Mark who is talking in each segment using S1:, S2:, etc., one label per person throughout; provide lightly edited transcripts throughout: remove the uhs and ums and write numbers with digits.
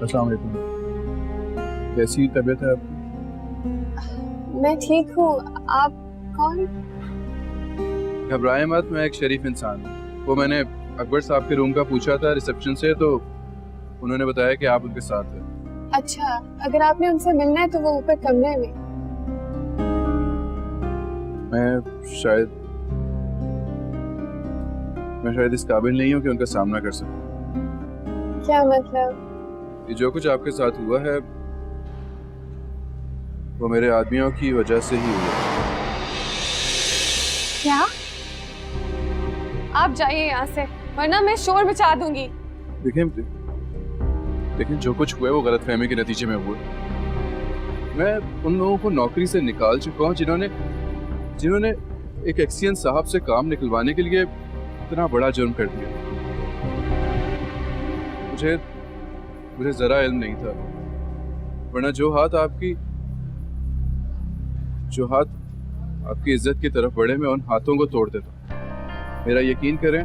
S1: अस्सलाम वालेकुम। कैसी तबीयत है आपकी?
S2: मैं ठीक हूँ। आप कौन?
S1: घबराए मत, मैं एक शरीफ इंसान हूँ। वो मैंने अकबर साहब के रूम का पूछा था रिसेप्शन से, तो उन्होंने बताया कि आप उनके साथ हैं।
S2: अच्छा, अगर आपने उनसे मिलना है तो वो ऊपर कमरे में।
S1: मैं शायद इस काबिल नहीं हूँ कि उनका सामना कर सकूं।
S2: क्या मतलब?
S1: ये जो कुछ आपके साथ हुआ है वो मेरे आदमियों की वजह से ही हुआ।
S2: क्या? आप जाइए यहाँ से, वरना मैं शोर मचा दूंगी।
S1: लेकिन जो कुछ हुआ है वो गलतफहमी के नतीजे में हुआ। मैं उन लोगों को नौकरी से निकाल चुका हूँ जिन्होंने जिन्होंने एक एक्सियन साहब से काम निकलवाने के लिए इतना बड़ा जुर्म कर दिया। मुझे जरा इल्म नहीं था, वरना जो हाथ आपकी इज्जत की तरफ बढ़े मैं उन हाथों को तोड़ देता। मेरा यकीन करें,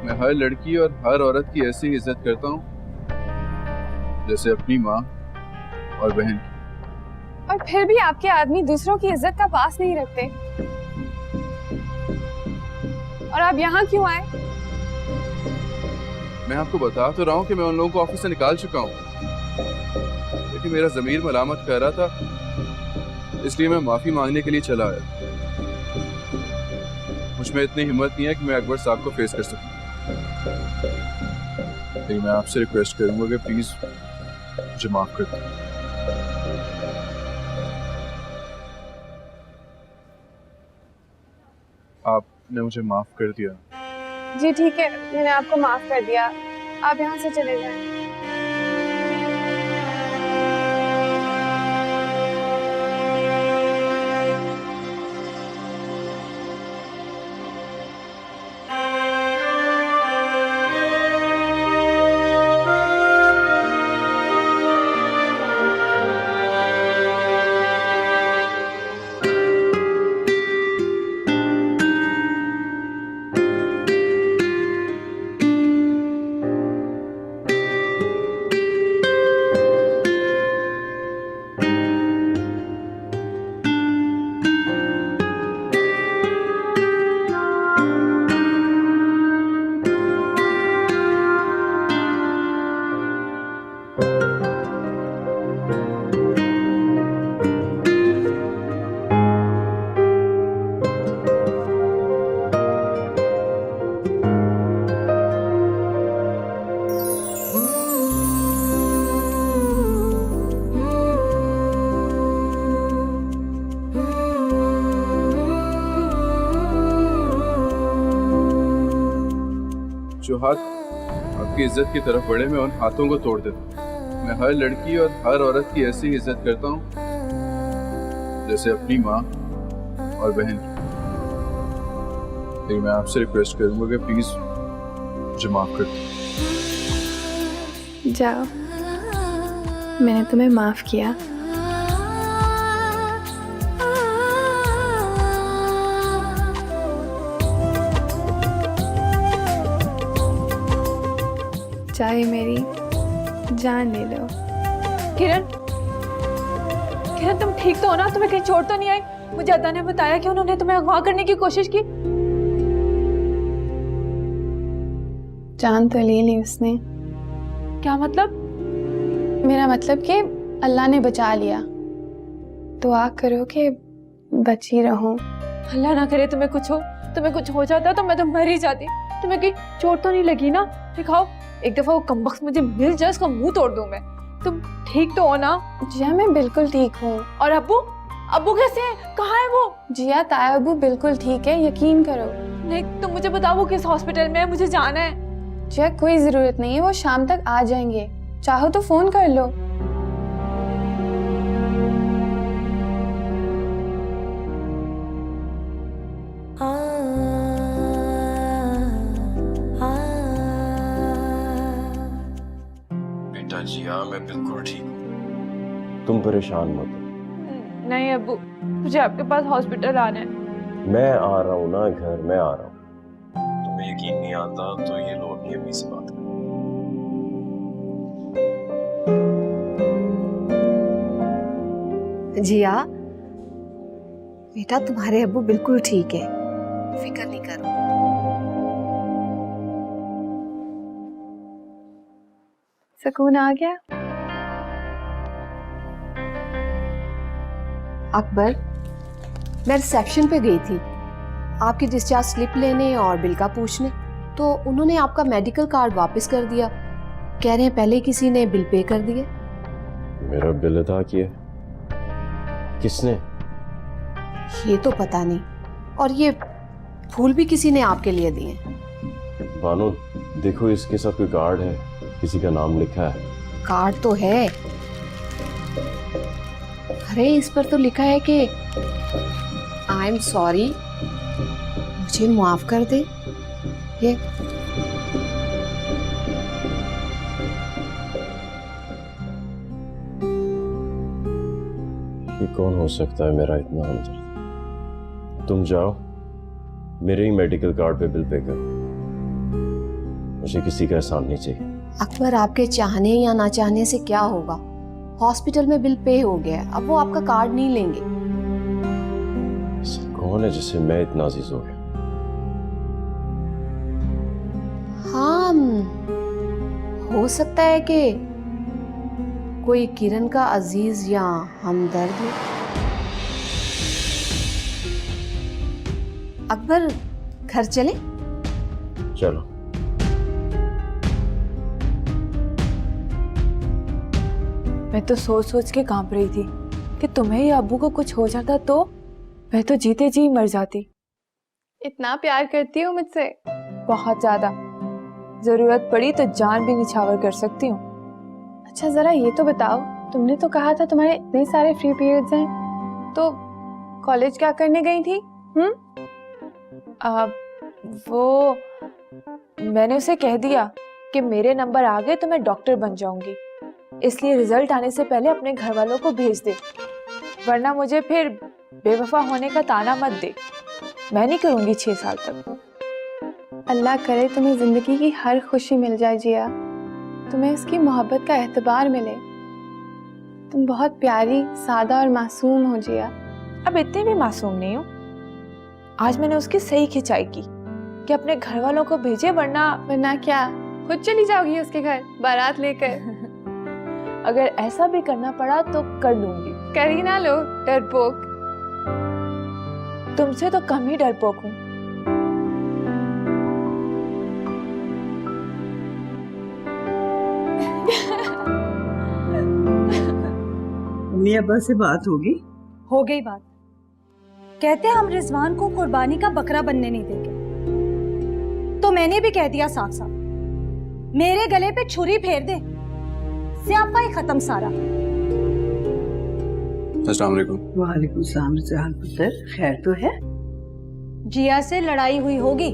S1: मैं हर लड़की और हर औरत की ऐसी इज्जत करता हूँ जैसे अपनी माँ और बहन की।
S2: और फिर भी आपके आदमी दूसरों की इज्जत का पास नहीं रखते। और आप यहाँ क्यों आए?
S1: मैं आपको बता तो रहा हूँ कि मैं उन लोगों को ऑफिस से निकाल चुका हूँ, लेकिन मेरा ज़मीर मलामत कर रहा था, इसलिए मैं माफी मांगने के लिए चला आया। मुझमें इतनी हिम्मत नहीं है कि मैं अकबर साहब को फेस कर सकूं। लेकिन मैं आपसे रिक्वेस्ट करूंगा कि प्लीज मुझे माफ कर दें। आपने मुझे माफ कर दिया।
S2: जी ठीक है, मैंने आपको माफ कर दिया। आप यहाँ से चले जाएं।
S1: जो हाथ आपकी इज्जत की तरफ बढ़े मैं उन हाथों को तोड़ देता। मैं हर लड़की और हर औरत की ऐसी इज्जत करता हूँ जैसे अपनी माँ और बहन की। लेकिन मैं आपसे रिक्वेस्ट करूंगा कि प्लीज मुझे माफ कर दें।
S2: जाओ, मैंने तुम्हें माफ किया। चाहे मेरी जान ले लो।
S3: किरण, किरण तुम ठीक तो हो ना? तुम्हें कहीं चोट तो नहीं आई? मुझे अदा ने बताया कि उन्होंने तुम्हें अगवा करने की कोशिश की।
S2: जान तो ले ली उसने।
S3: क्या मतलब?
S2: मेरा मतलब कि अल्लाह ने बचा लिया। दुआ करो कि बची रहूं।
S3: अल्लाह ना करे तुम्हें कुछ हो जाता तो मैं तो मर ही जाती। तुम्हें कहीं चोट तो नहीं लगी ना? दिखाओ, एक दफा वो कमबख्त मुझे मिल जाए, उसका मुंह तोड़ दूं मैं। तुम ठीक तो हो ना?
S2: जिया मैं बिल्कुल ठीक हूँ।
S3: और अब्बू कैसे हैं? कहाँ है वो?
S2: जिया ताया अब्बू बिल्कुल ठीक है, यकीन करो।
S3: नहीं, तुम मुझे बताओ वो किस हॉस्पिटल में है, मुझे जाना है।
S2: जिया कोई जरूरत नहीं है, वो शाम तक आ जाएंगे। चाहो तो फोन कर लो।
S4: बेटा जिया, मैं बिल्कुल ठीक हूँ, तुम परेशान मत हो।
S3: नहीं अब्बू, मुझे आपके पास हॉस्पिटल आना है।
S4: मैं आ रहा हूँ ना घर, मैं आ रहा हूँ। तुम्हें यकीन नहीं आता तो ये लो अपनी अम्मी से बात करो।
S5: जिया बेटा, तुम्हारे अब्बू बिल्कुल ठीक है, फिक्र नहीं करो।
S2: सुकून आ गया।
S5: अकबर, मैं रिसेप्शन पे गई थी आपकी डिस्चार्ज स्लिप लेने और बिल का पूछने, तो उन्होंने आपका मेडिकल कार्ड वापस कर दिया। कह रहे हैं पहले किसी ने बिल पे कर दिया।
S4: मेरा बिल अदा किया? किसने?
S5: ये तो पता नहीं, और ये फूल भी किसी ने आपके लिए दिए।
S4: बानो, देखो इसके साथ कोई कार्ड है, किसी का नाम लिखा है।
S5: कार्ड तो है, अरे इस पर तो लिखा है कि आई एम सॉरी, मुझे माफ कर दे। ये
S4: कौन हो सकता है मेरा इतना हमदर्द? तुम जाओ, मेरे ही मेडिकल कार्ड पे बिल पे करो, मुझे किसी का एहसान नहीं चाहिए।
S5: अकबर, आपके चाहने या ना चाहने से क्या होगा? हॉस्पिटल में बिल पे हो गया, अब वो आपका कार्ड नहीं लेंगे।
S4: ऐसा कौन है जिससे मैं इतना अजीज हो गया?
S5: हाँ, हो सकता है कि कोई किरण का अजीज या हमदर्द हो। अकबर, घर चले?
S4: चलो।
S3: मैं तो सोच सोच के कांप रही थी कि तुम्हें या अब्बू को कुछ हो जाता तो मैं तो जीते जी मर जाती।
S2: इतना प्यार करती हो मुझसे?
S3: बहुत ज्यादा, जरूरत पड़ी तो जान भी निछावर कर सकती हूँ।
S2: अच्छा जरा ये तो बताओ, तुमने तो कहा था तुम्हारे इतने सारे फ्री पीरियड्स हैं, तो कॉलेज क्या करने गई थी?
S3: वो मैंने उसे कह दिया कि मेरे नंबर आ गए तो मैं डॉक्टर बन जाऊंगी, इसलिए रिजल्ट आने से पहले अपने घर वालों को भेज दे, वरना मुझे फिर बेवफा होने का ताना मत दे। मैं नहीं करूंगी 6 साल तक।
S2: अल्लाह करे तुम्हें जिंदगी की हर खुशी मिल जाए जिया, तुम्हें उसकी मोहब्बत का एतबार मिले। तुम बहुत प्यारी, सादा और मासूम हो जिया।
S3: अब इतनी भी मासूम नहीं हूँ। आज मैंने उसकी सही खिंचाई की कि अपने घर वालों को भेजे,
S2: वरना क्या खुद चली जाओगी उसके घर बारात लेकर?
S3: अगर ऐसा भी करना पड़ा तो कर लूंगी।
S2: कर ही ना लो, डरपोक।
S3: तुमसे तो कम ही डरपोक हूँ।
S6: अम्मी अब्बा से बात होगी?
S7: हो गई बात। कहते हैं हम रिजवान को कुर्बानी का बकरा बनने नहीं देंगे, तो मैंने भी कह दिया साफ साफ, मेरे गले पे छुरी फेर दे, स्यापा ही खत्म सारा।
S1: अस्सलाम वालेकुम।
S6: वालेकुम सलाम। रिजवान पुत्र, खैर तो है?
S7: जिया से लड़ाई हुई होगी।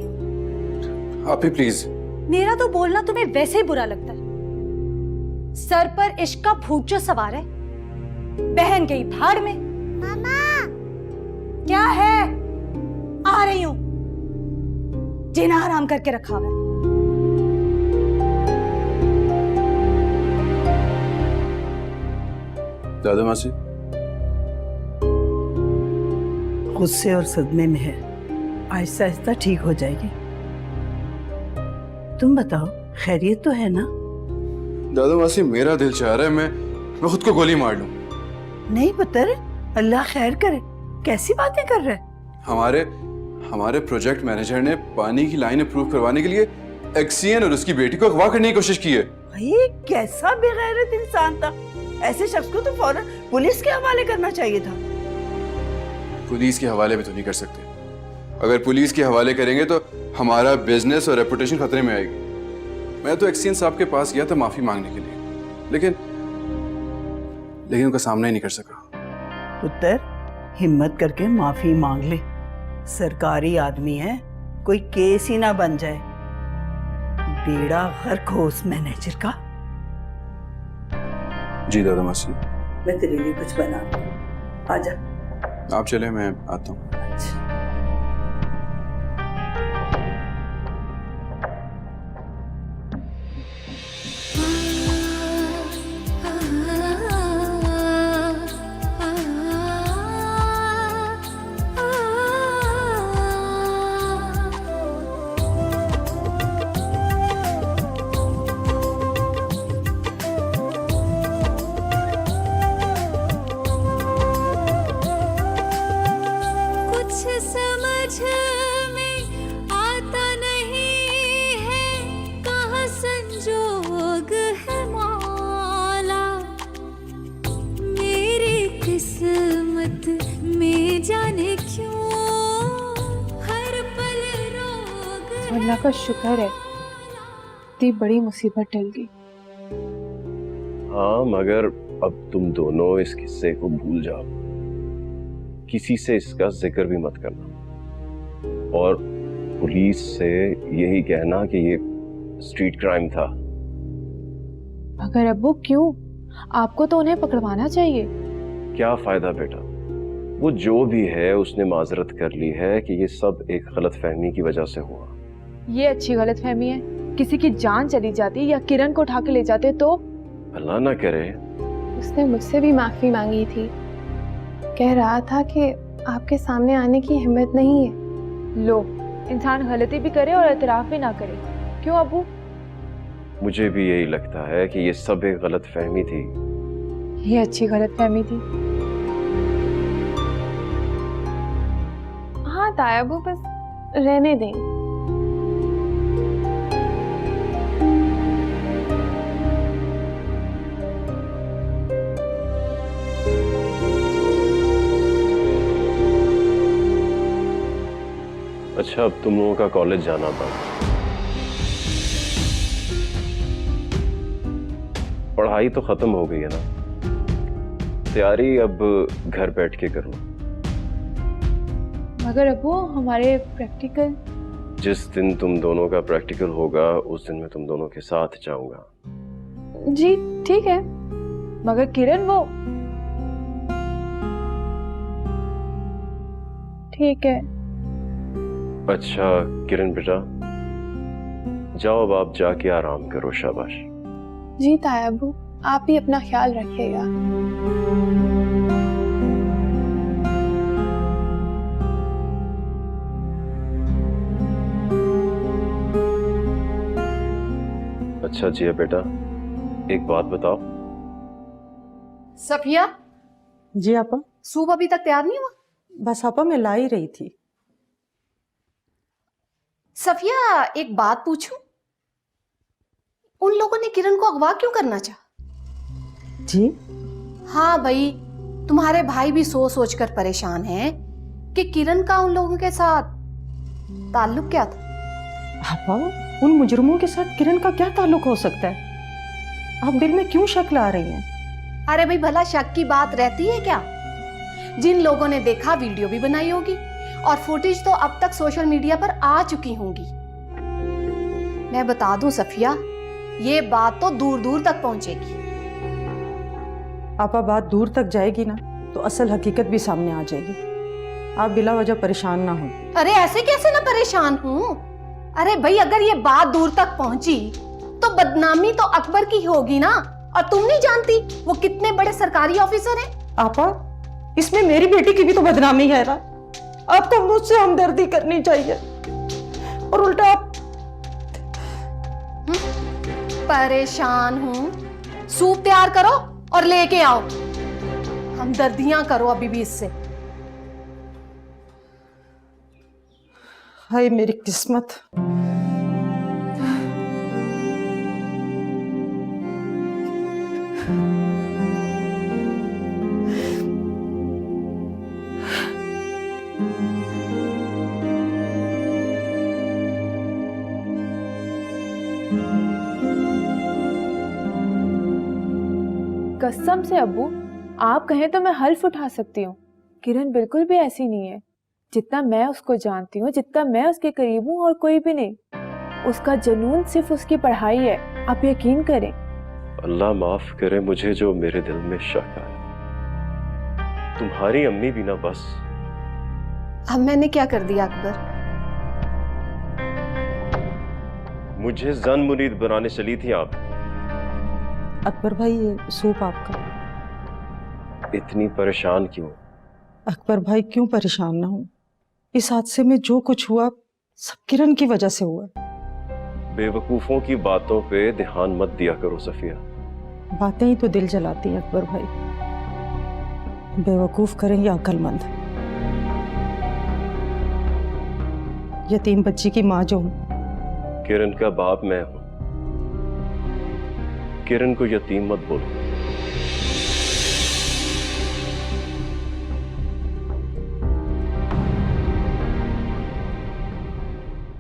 S1: आप ही प्लीज।
S7: मेरा तो बोलना तुम्हें वैसे ही बुरा लगता है। सर पर इश्क का भूत जो सवार है, बहन गई भाड़ में। मामा, क्या है? आ रही हूं। जीना हराम करके रखा हुआ है।
S1: दादा मासी
S6: गुस्से और सदमे में है, आहिस्ता आहिस्ता ठीक हो जाएगी। तुम बताओ, खैरियत तो है ना?
S1: दादा मासी, मेरा दिल चाह रहा है मैं खुद को गोली मार लूं।
S6: नहीं पुत्र, अल्लाह खैर करे। कैसी बातें कर रहे?
S1: हमारे प्रोजेक्ट मैनेजर ने पानी की लाइन अप्रूव करवाने के लिए एक्सियन और उसकी बेटी को अगवा करने की कोशिश की है।
S6: भाई कैसा बेगैरत इंसान था! ऐसे शख्स को तो फौरन पुलिस के हवाले करना चाहिए था।
S1: पुलिस के हवाले भी तो नहीं कर सकते। अगर पुलिस के हवाले करेंगे तो हमारा बिजनेस और रेपुटेशन खतरे में आएगी। मैं तो एक्सियन साहब के पास गया था माफी मांगने के लिए, लेकिन उनका सामना ही नहीं कर सका।
S6: पुत्र, हिम्मत करके माफी मांग ले। सरकारी आदमी है, कोई केस ही ना बन जाए। बेड़ा गर्क हो उस मैनेजर का।
S1: जी दादा मासी।
S6: मैं तेरे लिए कुछ बना दूं। आजा।
S1: आप चले, मैं आता हूँ।
S6: अच्छा।
S3: अल्लाह का शुक्र है, इतनी बड़ी मुसीबत टल गई।
S4: हाँ, मगर अब तुम दोनों इस किस्से को भूल जाओ, किसी से इसका जिक्र भी मत करना, और पुलिस से यही कहना कि ये स्ट्रीट क्राइम था।
S3: मगर अब्बू क्यों? आपको तो उन्हें पकड़वाना चाहिए।
S4: क्या फायदा बेटा, वो जो भी है उसने माजरत कर ली है कि ये सब एक गलत फहमी की वजह से हुआ।
S3: ये अच्छी गलतफहमी है। किसी की जान चली जाती या किरण को उठा के ले जाते तो?
S4: अल्लाह ना करे।
S2: उसने मुझसे भी माफी मांगी थी, कह रहा था कि आपके सामने आने की हिम्मत नहीं है।
S3: लो, इंसान गलती भी करे और एतराफ भी ना करे। क्यों अब्बू?
S4: मुझे भी यही लगता है कि ये सब एक गलत फहमी थी।
S3: ये अच्छी गलतफहमी थी।
S2: हाँ तायाबू, बस रहने दें।
S4: अच्छा, अब तुम लोगों का कॉलेज जाना था, पढ़ाई तो खत्म हो गई है ना, तैयारी अब घर बैठ के कर लो।
S3: मगर अब्बू, हमारे प्रैक्टिकल?
S4: जिस दिन तुम दोनों का प्रैक्टिकल होगा उस दिन मैं तुम दोनों के साथ जाऊंगा।
S2: जी ठीक है।
S3: मगर किरण वो?
S2: ठीक है।
S4: अच्छा किरण बेटा, जाओ अब आप जाके आराम करो, शाबाश।
S2: जी तायाबू, आप भी अपना ख्याल रखिएगा।
S4: अच्छा जिया बेटा, एक बात बताओ।
S5: सफिया,
S8: जी आपा।
S5: सूप अभी तक तैयार नहीं हुआ?
S8: बस आपा मैं ला ही रही थी।
S5: सफिया, एक बात पूछूं? उन लोगों ने किरण को अगवा क्यों करना चाहा?
S8: जी?
S5: हाँ भाई, तुम्हारे भाई भी सोच सोच कर परेशान हैं कि किरण का उन लोगों के साथ ताल्लुक क्या था।
S8: आपा, उन मुजरिमों के साथ किरण का क्या ताल्लुक हो सकता है? आप दिल में क्यों शक ला रही हैं?
S5: अरे भाई, भला शक की बात रहती है क्या? जिन लोगों ने देखा वीडियो भी बनाई होगी और फुटेज तो अब तक सोशल मीडिया पर आ चुकी होंगी। मैं बता दूं सफिया, ये बात तो दूर दूर तक पहुंचेगी।
S8: आपा, बात दूर तक जाएगी ना तो असल हकीकत भी सामने आ जाएगी। आप बिला वजह परेशान ना हो।
S5: अरे ऐसे कैसे ना परेशान हूं? अरे भाई, अगर ये बात दूर तक पहुंची तो बदनामी तो अकबर की होगी ना। और तुम नहीं जानती वो कितने बड़े सरकारी ऑफिसर हैं।
S8: आपा, इसमें मेरी बेटी की भी तो बदनामी है ना। आपको मुझसे हमदर्दी करनी चाहिए और उल्टा आप।
S5: परेशान हूं? सूप तैयार करो और लेके आओ। हमदर्दियां करो अभी भी इससे।
S8: हाय मेरी किस्मत।
S3: कसम से अब्बू, आप कहें तो मैं हल्फ उठा सकती हूँ। किरण बिल्कुल भी ऐसी नहीं है। जितना मैं उसको जानती हूँ, जितना मैं उसके करीब हूँ, और कोई भी नहीं। उसका जुनून सिर्फ उसकी पढ़ाई है, आप यकीन करें।
S4: अल्लाह माफ करे मुझे जो मेरे दिल में शक आया। तुम्हारी अम्मी भी ना बस।
S5: अब मैंने क्या कर दिया अकबर?
S4: मुझे जन मुरीद बनाने चली थी आप।
S8: अकबर भाई, ये सूप आपका।
S4: इतनी परेशान क्यों?
S8: अकबर भाई, क्यों परेशान ना हो? इस हादसे में जो कुछ हुआ सब किरण की वजह से हुआ।
S4: बेवकूफों की बातों पे ध्यान मत दिया करो सफिया।
S8: बातें ही तो दिल जलाती हैं अकबर भाई। बेवकूफ करें या अक्लमंद। यतीम बच्ची की माँ जो हूं।
S4: किरण का बाप मैं हूं। किरण को यतीम मत बोलो।